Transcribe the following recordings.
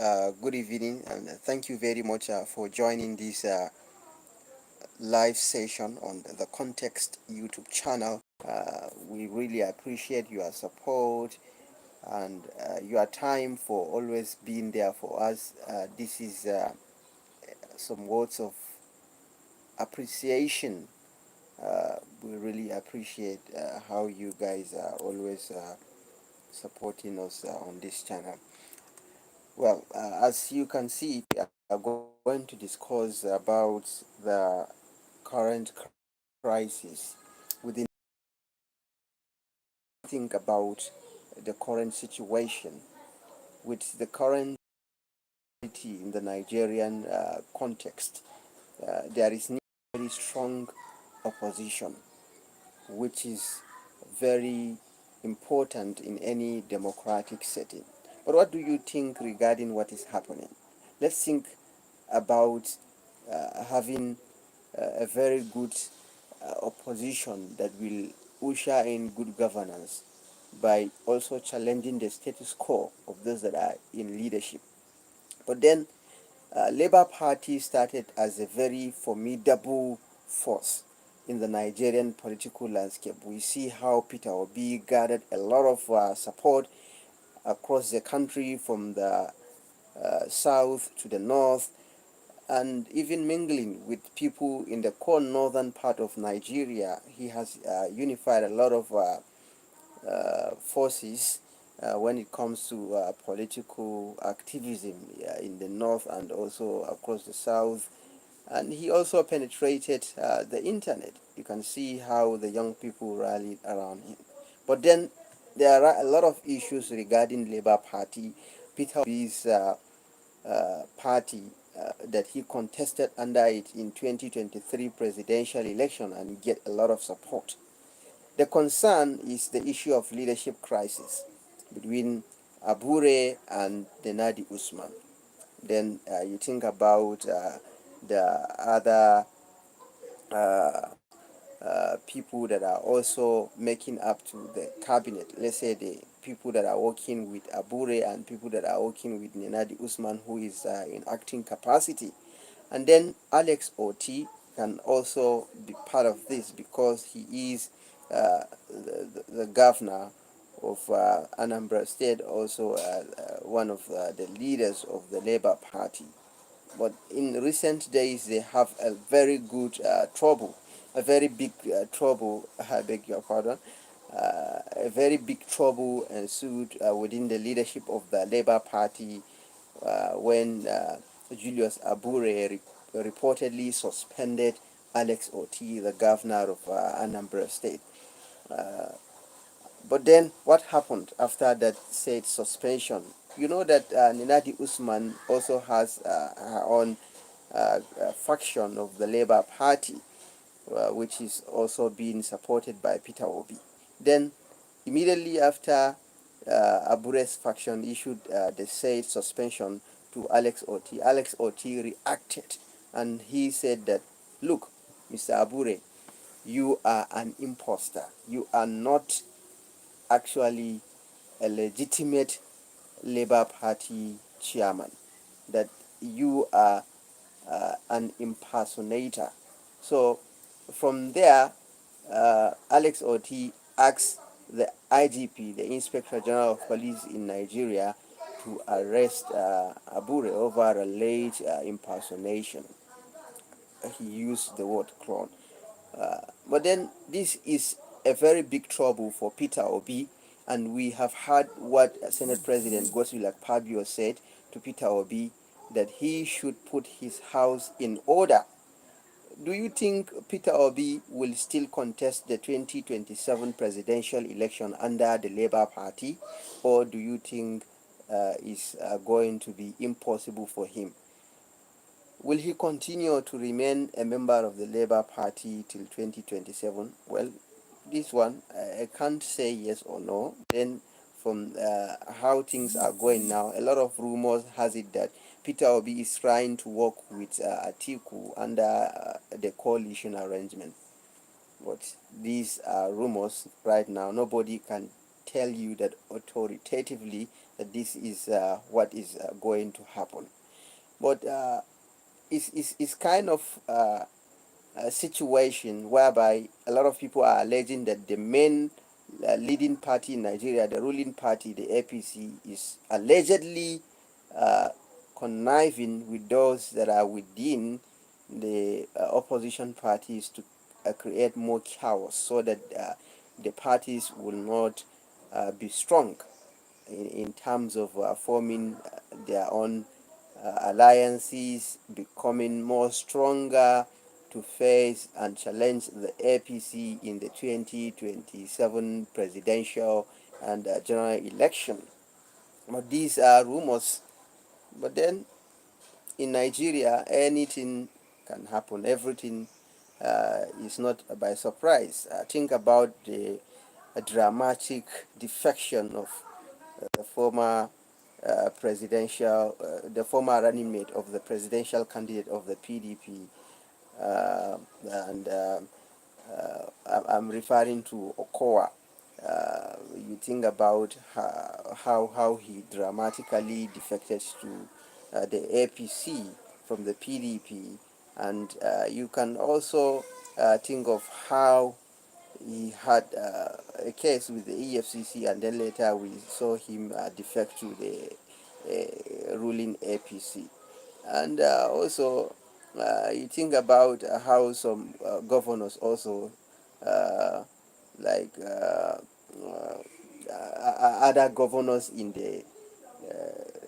Good evening, and thank you very much for joining this live session on the Context YouTube channel. We really appreciate your support and your time for always being there for us. This is some words of appreciation. We really appreciate how you guys are always supporting us on this channel. Well, as you can see, we are going to discuss about the current crisis within. Think about the current situation with the current in the Nigerian context. There is very strong opposition, which is very important in any democratic setting. But what do you think regarding what is happening? Let's think about having a very good opposition that will usher in good governance by also challenging the status quo of those that are in leadership. But then Labour Party started as a very formidable force in the Nigerian political landscape. We see how Peter Obi gathered a lot of support across the country from the south to the north, and even mingling with people in the core northern part of Nigeria. He has unified a lot of forces when it comes to political activism in the north and also across the south. And he also penetrated the internet. You can see how the young people rallied around him. But then there are a lot of issues regarding Labour Party. Peter Obi's party that he contested under it in 2023 presidential election and get a lot of support. The concern is the issue of leadership crisis between Abure and Denadi Usman. Then you think about the other uh, people that are also making up to the cabinet. Let's say the people that are working with Abure and people that are working with Nenadi Usman, who is in acting capacity. And then Alex Otti can also be part of this because he is the governor of Anambra State, also one of the leaders of the Labour Party. But in recent days, they have a very good trouble, a very big trouble, I beg your pardon, a very big trouble ensued within the leadership of the Labour Party when Julius Abure reportedly suspended Alex Otti, the governor of Anambra State. Uh, but then what happened after that said suspension? You know that Ninadi Usman also has her own faction of the Labour Party, which is also being supported by Peter Obi. Then, immediately after Abure's faction issued the said suspension to Alex Otti reacted and he said that, look, Mr. Abure, you are an imposter. You are not actually a legitimate Labour Party chairman. That you are an impersonator. So from there, Alex Otti asked the IGP, the Inspector General of Police in Nigeria, to arrest Abure over alleged impersonation. He used the word clone. But then this is a very big trouble for Peter Obi, and we have heard what Senate President Godswill Akpabio said to Peter Obi, that he should put his house in order. Do you think Peter Obi will still contest the 2027 presidential election under the Labour Party, or do you think it's going to be impossible for him? Will he continue to remain a member of the Labour Party till 2027? Well, this one, I can't say yes or no. Then, from how things are going now, a lot of rumors has it that Peter Obi is trying to work with Atiku under the coalition arrangement. But these are rumors right now. Nobody can tell you that authoritatively this is what is going to happen. But it's kind of a situation whereby a lot of people are alleging that the main leading party in Nigeria, the ruling party, the APC, is allegedly uh, conniving with those that are within the opposition parties to create more chaos, so that the parties will not be strong in terms of forming their own alliances, becoming more stronger to face and challenge the APC in the 2027 presidential and general election. But these are rumors. But then in Nigeria, anything can happen. Everything is not by surprise. Think about the dramatic defection of the former the former running mate of the presidential candidate of the PDP, and I'm referring to Okowa. You think about how he dramatically defected to the APC from the PDP, and you can also think of how he had a case with the EFCC, and then later we saw him defect to the ruling APC. And also, you think about how some governors also, uh, like other governors in the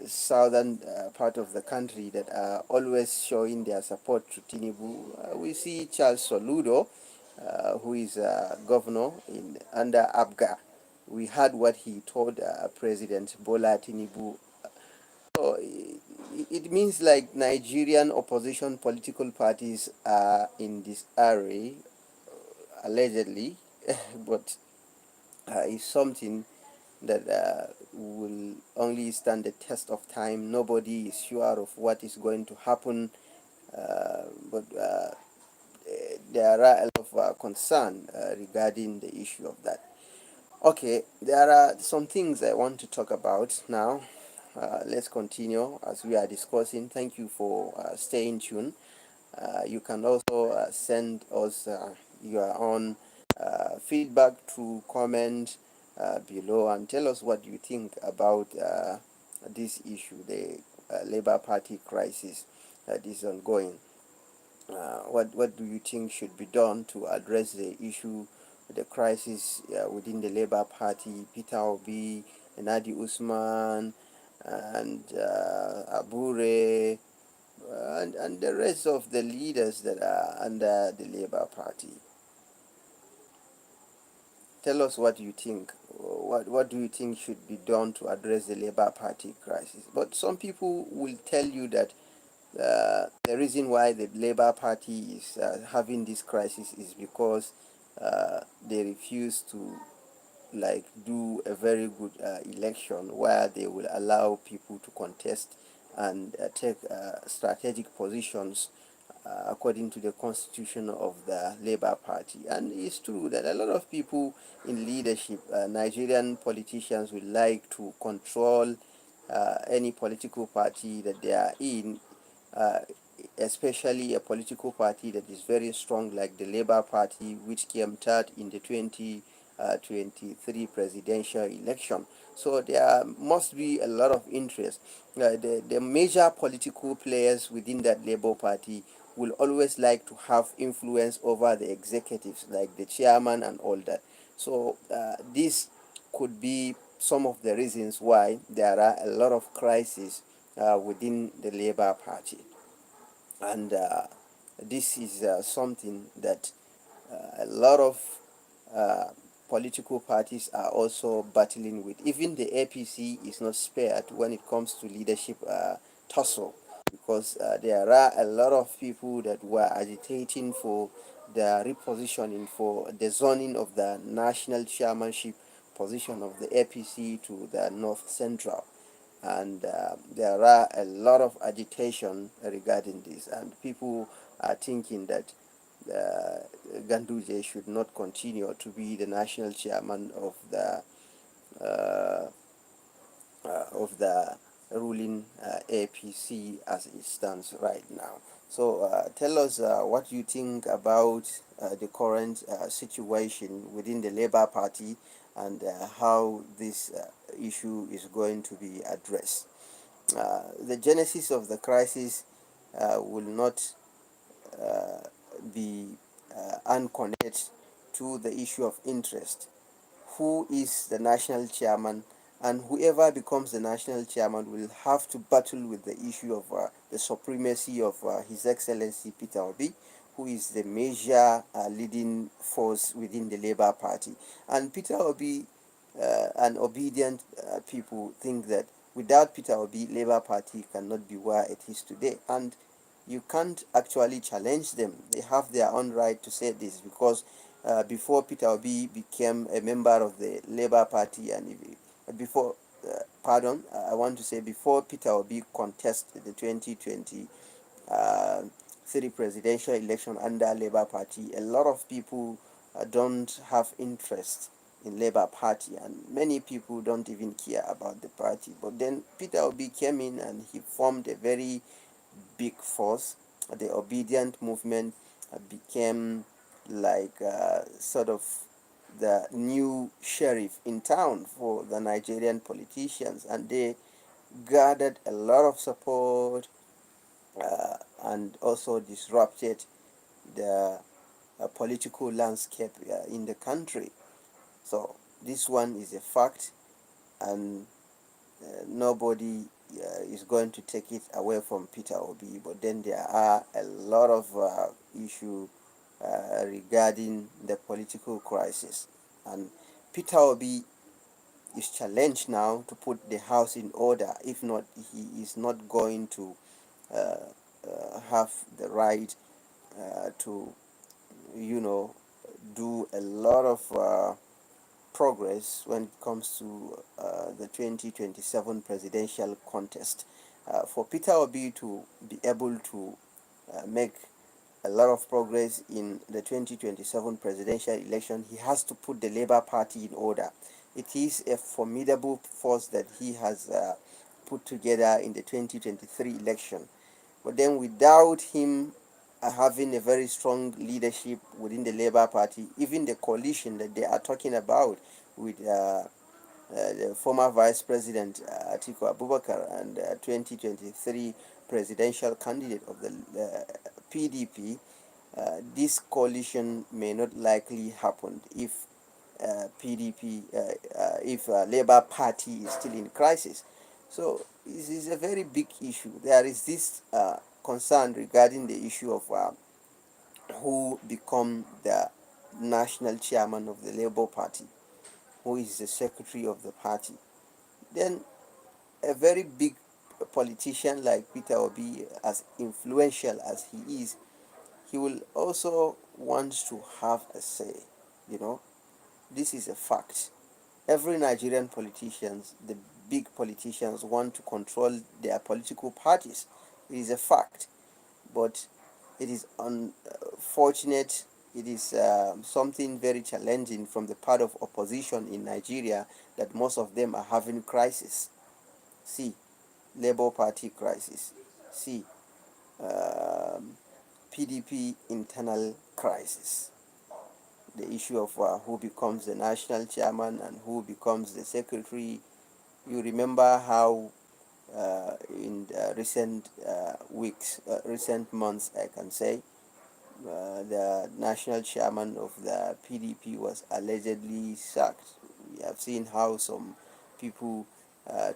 southern part of the country that are always showing their support to Tinubu. We see Charles Soludo, who is governor in under Abga. We heard what he told President Bola Tinubu. So it means like Nigerian opposition political parties are in this array, allegedly, but it's something that will only stand the test of time. Nobody is sure of what is going to happen, but there are a lot of concern regarding the issue of that. Okay, there are some things I want to talk about now. Let's continue as we are discussing. Thank you for staying tuned. You can also send us your own feedback through comment below, and tell us what you think about this issue, the Labour Party crisis that is ongoing. What do you think should be done to address the issue, the crisis within the Labour Party? Peter Obi, Nadi Usman, and Abure, and the rest of the leaders that are under the Labour Party. Tell us what you think. What do you think should be done to address the Labour Party crisis? But some people will tell you that the reason why the Labour Party is having this crisis is because they refuse to like do a very good election where they will allow people to contest and take strategic positions according to the constitution of the Labour Party. And it's true that a lot of people in leadership, Nigerian politicians, would like to control any political party that they are in, uh, especially a political party that is very strong like the Labour Party, which came third in the 2023 presidential election. So there must be a lot of interest. The major political players within that Labour Party will always like to have influence over the executives, like the chairman and all that. So this could be some of the reasons why there are a lot of crises within the Labour Party. And this is something that a lot of uh, political parties are also battling with. Even the APC is not spared when it comes to leadership tussle, because there are a lot of people that were agitating for the repositioning, for the zoning of the national chairmanship position of the APC to the North Central. And there are a lot of agitation regarding this, and people are thinking that Ganduje should not continue to be the national chairman of the uh, of the ruling APC as it stands right now. So tell us what you think about the current situation within the Labour Party, and how this issue is going to be addressed. The genesis of the crisis will not uh, be unconnected to the issue of interest. Who is the national chairman? And whoever becomes the national chairman will have to battle with the issue of the supremacy of His Excellency Peter Obi, who is the major leading force within the Labour Party. And Peter Obi and obedient people think that without Peter Obi, Labour Party cannot be where it is today. And you can't actually challenge them. They have their own right to say this, because before Peter Obi became a member of the Labour Party, and before, pardon, I want to say before Peter Obi contested the 2020 city presidential election under Labour Party, a lot of people don't have interest in Labour Party, and many people don't even care about the party. But then Peter Obi came in and he formed a very big force. The obedient movement became like sort of the new sheriff in town for the Nigerian politicians, and they gathered a lot of support and also disrupted the political landscape in the country. So this one is a fact, and nobody is going to take it away from Peter Obi. But then there are a lot of issues regarding the political crisis, and Peter Obi is challenged now to put the house in order. If not, he is not going to uh, have the right to, you know, do a lot of progress when it comes to the 2027 presidential contest. For Peter Obi to be able to make a lot of progress in the 2027 presidential election, he has to put the Labour Party in order. It is a formidable force that he has put together in the 2023 election. But then, without him having a very strong leadership within the Labour Party, even the coalition that they are talking about with the former Vice President Atiku Abubakar and 2023 presidential candidate of the PDP, this coalition may not likely happen if PDP, if Labour Party is still in crisis. So this is a very big issue. There is this concern regarding the issue of who become the national chairman of the Labour Party, who is the secretary of the party. Then a very big politician like Peter Obi, as influential as he is, he will also want to have a say. You know, this is a fact. Every Nigerian politicians, the big politicians, want to control their political parties. It is a fact. But it is unfortunate, it is something very challenging from the part of opposition in Nigeria, that most of them are having crisis. See, Labour Party crisis. See, um, PDP internal crisis. The issue of who becomes the national chairman and who becomes the secretary. You remember how in recent weeks, recent months, I can say, the national chairman of the PDP was allegedly sacked. We have seen how some people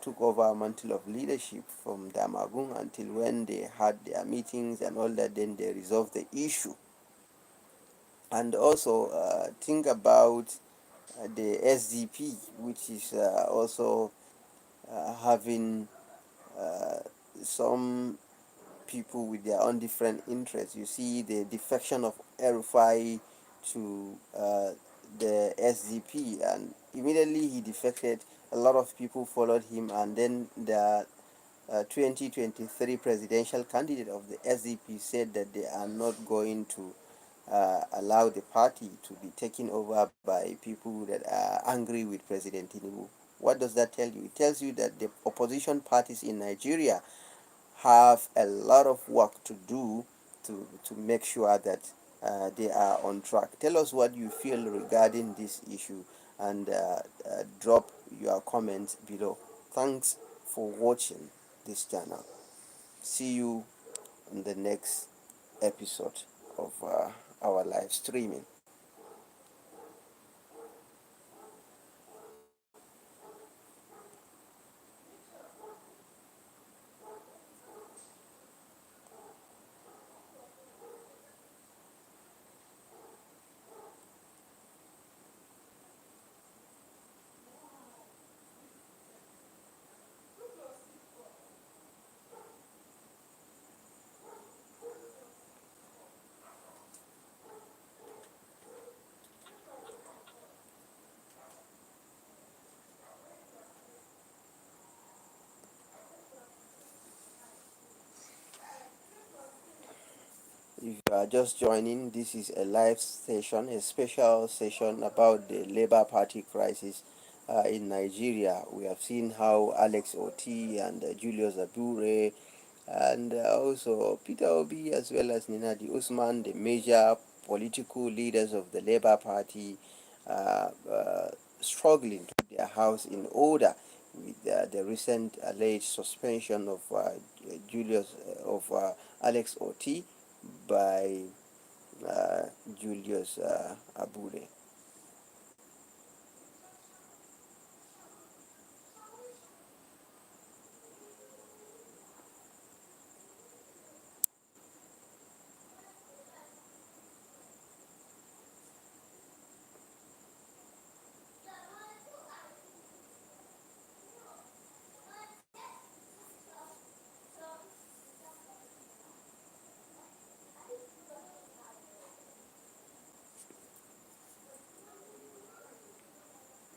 took over a mantle of leadership from Damagun, until when they had their meetings and all that, then they resolved the issue. And also think about the SDP, which is also having uh, some people with their own different interests. You see the defection of Erufai to the SDP, and immediately he defected, a lot of people followed him, and then the 2023 presidential candidate of the SDP said that they are not going to allow the party to be taken over by people that are angry with President Tinubu. What does that tell you? It tells you that the opposition parties in Nigeria have a lot of work to do to make sure that they are on track. Tell us what you feel regarding this issue, and drop your comments below. Thanks for watching this channel. See you in the next episode of our live streaming. If you are just joining, this is a live session, a special session about the Labour Party crisis in Nigeria. We have seen how Alex Otti and Julius Abure and also Peter Obi as well as Ninadi Usman, the major political leaders of the Labour Party, uh, uh, struggling to keep their house in order with the recent alleged suspension of Julius of Alex Otti by Julius Abure.